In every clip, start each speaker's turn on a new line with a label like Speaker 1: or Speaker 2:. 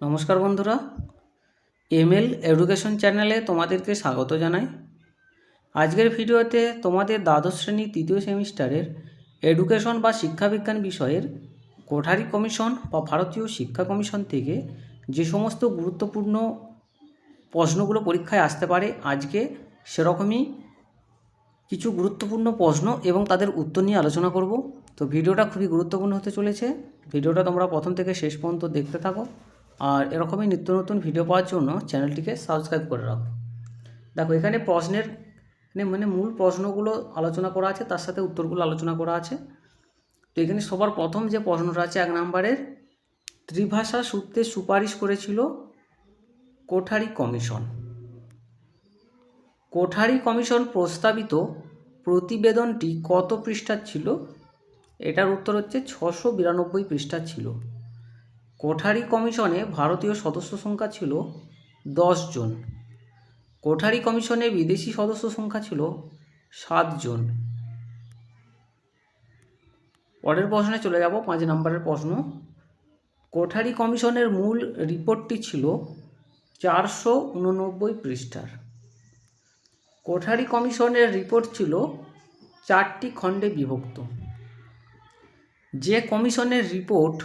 Speaker 1: নমস্কার বন্ধুরা, ML education চ্যানেলে তোমাদেরকে স্বাগত জানাই। আজকের ভিডিওতে তোমাদের দ্বাদশ শ্রেণী তৃতীয় সেমিস্টারের এডুকেশন বা শিক্ষাবিজ্ঞান বিষয়ের কোঠারি কমিশন বা ভারতীয় শিক্ষা কমিশন থেকে যে সমস্ত গুরুত্বপূর্ণ প্রশ্নগুলো পরীক্ষায় আসতে পারে, আজকে সেরকমই কিছু গুরুত্বপূর্ণ প্রশ্ন এবং তাদের উত্তর নিয়ে আলোচনা করব। তো ভিডিওটা খুবই গুরুত্বপূর্ণ হতে চলেছে। ভিডিওটা তোমরা প্রথম থেকে শেষ পর্যন্ত দেখতে থাকো, আর এরকমই নিত্য নতুন ভিডিও পাওয়ার জন্য চ্যানেলটিকে সাবস্ক্রাইব করে রাখো। দেখো, এখানে প্রশ্নের মূল প্রশ্নগুলো আলোচনা করা আছে, তার সাথে উত্তরগুলো আলোচনা করা আছে। তো এখানে সবার প্রথম যে প্রশ্নটা আছে 1 নম্বরের, ত্রিভাষা সূত্রে সুপারিশ করেছিল কোঠারি কমিশন। কোঠারি কমিশন প্রস্তাবিত প্রতিবেদনটি কত পৃষ্ঠার ছিল? এটার উত্তর হচ্ছে 692 পৃষ্ঠার ছিল। কোঠারি কমিশনে ভারতীয় সদস্য সংখ্যা ছিল 10 জন। কোঠারি কমিশনে বিদেশি সদস্য সংখ্যা ছিল 7 জন। পরের প্রশ্নে চলে যাব, 5 নম্বরের প্রশ্ন। কোঠারি কমিশনের মূল রিপোর্টটি ছিল 489 পৃষ্ঠার। কোঠারি কমিশনের রিপোর্ট ছিল 4টি খণ্ডে বিভক্ত। যে কমিশনের report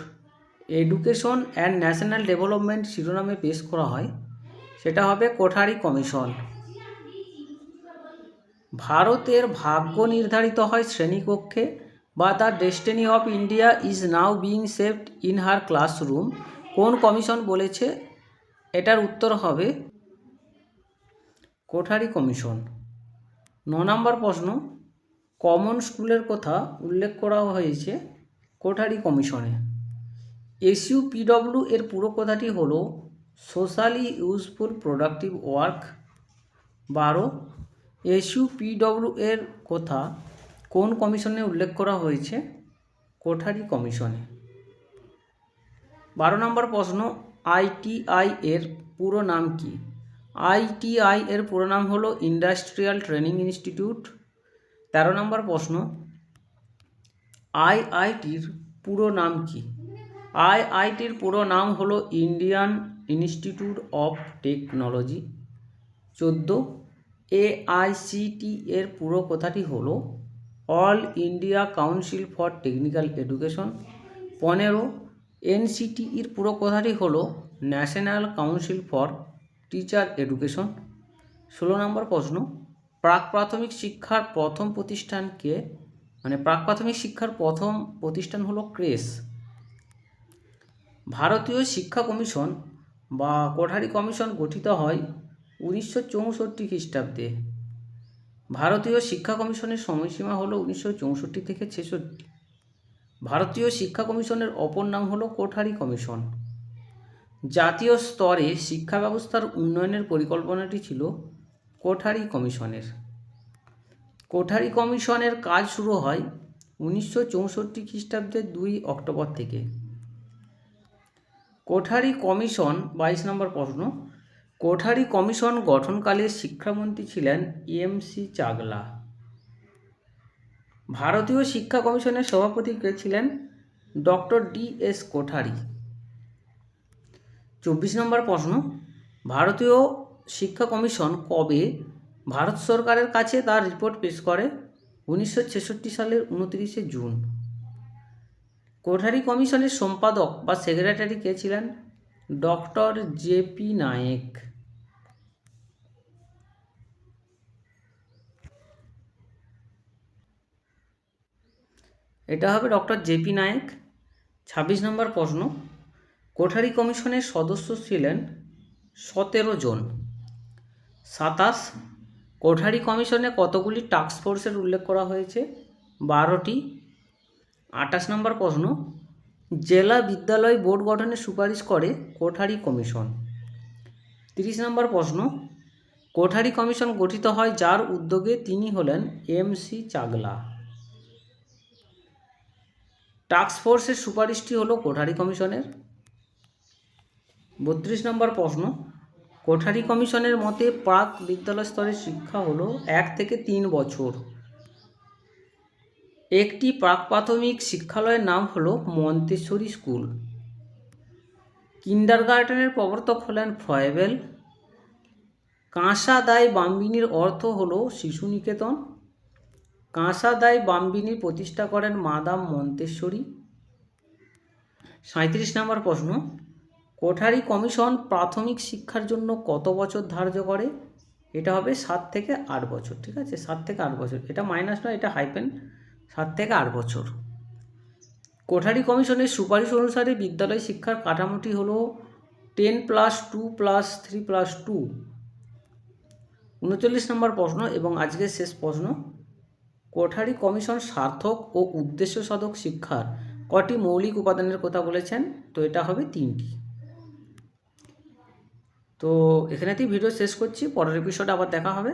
Speaker 1: education and national development শিরোনামে পেশ করা হয় সেটা হবে কোঠারি কমিশন। ভারতের ভাগ্য নির্ধারিত হয় শ্রেণীকক্ষে, বা the destiny of India is now being shaped in her classroom কোন কমিশন বলেছে? এটার উত্তর হবে কোঠারি কমিশন। 9 নম্বর প্রশ্ন, কমন স্কুলের কথা উল্লেখ করা হয়েছে কোঠারি কমিশনে। SUPW এর পুরো কথাটি হলো socially useful productive work. 12, SUPW এর কথা কোন কমিশনে উল্লেখ করা হয়েছে? কোঠারি কমিশনে। 12 নম্বর প্রশ্ন, ITI এর পুরো নাম কি? ITI এর পুরো নাম হলো ইন্ডাস্ট্রিয়াল ট্রেনিং ইনস্টিটিউট। 13 নম্বর প্রশ্ন, IITর পুরো নাম কি? IITর পুরো নাম হলো Indian institute of technology. 14, AICTE এর পুরো কথাটি হলো all India council for technical education. 15, NCTEর পুরো কথাটি হলো national council for teacher education. 16 নম্বর প্রশ্ন, প্রাক প্রাথমিক শিক্ষার প্রথম প্রতিষ্ঠানকে প্রাক প্রাথমিক শিক্ষার প্রথম প্রতিষ্ঠান হলো ক্রেস। ভারতীয় শিক্ষা কমিশন বা কোঠারি কমিশন গঠিত হয় 1964 খ্রিস্টাব্দে। ভারতীয় শিক্ষা কমিশনের সময়সীমা হলো 1964 থেকে 66। ভারতীয় শিক্ষা কমিশনের অপর নাম হলো কোঠারি কমিশন। জাতীয় স্তরে শিক্ষা ব্যবস্থার উন্নয়নের পরিকল্পনাটি ছিল কোঠারি কমিশনের। কোঠারি কমিশনের কাজ শুরু হয় 1964 খ্রিস্টাব্দের 2 অক্টোবর থেকে। কোঠারি কমিশন 22 নম্বর প্রশ্ন, কোঠারি কমিশন গঠনকালে শিক্ষামন্ত্রী ছিলেন EMC চাগলা। ভারতীয় শিক্ষা কমিশনের সভাপতি কে ছিলেন? Doctor DS Kothari. 24 নম্বর প্রশ্ন, ভারতীয় শিক্ষা কমিশন কবে ভারত সরকারের কাছে তার রিপোর্ট পেশ করে? 1966 সালের 29 জুন। কোঠারি কমিশনের সম্পাদক বা সেক্রেটারি কে ছিলেন? Doctor JP Naik. এটা হবে ডক্টর JP নায়েক। 26 নম্বর প্রশ্ন, কোঠারি কমিশনের সদস্য ছিলেন 17 জন। 27, কোঠারি কমিশনে কতগুলি টাস্ক ফোর্সের উল্লেখ করা হয়েছে? 12টি। 28 নম্বর প্রশ্ন, জেলা বিদ্যালয় বোর্ড গঠনের সুপারিশ করে কোঠারি কমিশন। 30 নম্বর প্রশ্ন, কোঠারি কমিশন গঠিত হয় যার উদ্যোগে? তিনি হলেন MC চাগলা। টাস্ক ফোর্সের সুপারিশটি হলো কোঠারি কমিশনের। 32 নম্বর প্রশ্ন, কোঠারি কমিশনের মতে প্রাক বিদ্যালয় স্তরের শিক্ষা হলো 1 থেকে 3 বছর। একটি প্রাক প্রাথমিক শিক্ষালয়ের নাম হলো মন্তেশ্বরী স্কুল। কিন্ডারগার্টেনের প্রবর্তক হলেন ফ্রয়েবেল। কাঁসা দাই বাম্বিনীর অর্থ হলো শিশু নিকেতন। কাঁসা দাই বাম্বিনী প্রতিষ্ঠা করেন মাদাম মন্তেশ্বরী। 37 নম্বর প্রশ্ন, কোঠারি কমিশন প্রাথমিক শিক্ষার জন্য কত বছর ধার্য করে? এটা হবে 7 থেকে 8 বছর। ঠিক আছে, 7 থেকে 8 বছর, এটা মাইনাস নয়, এটা হাইপেন, 7 থেকে 8 বছর। কোঠারি কমিশনের সুপারিশ অনুসারে বিদ্যালয় শিক্ষার কাঠামোটি হলো 10+2+3+2। 39 নম্বর প্রশ্ন এবং আজকের শেষ প্রশ্ন, কোঠারি কমিশন সার্থক ও উদ্দেশ্য সাধক শিক্ষার কটি মৌলিক উপাদানের কথা বলেছেন? তো এটা হবে 3টি। তো এখানেতেই ভিডিও শেষ করছি, পরের এপিসোডে আবার দেখা হবে।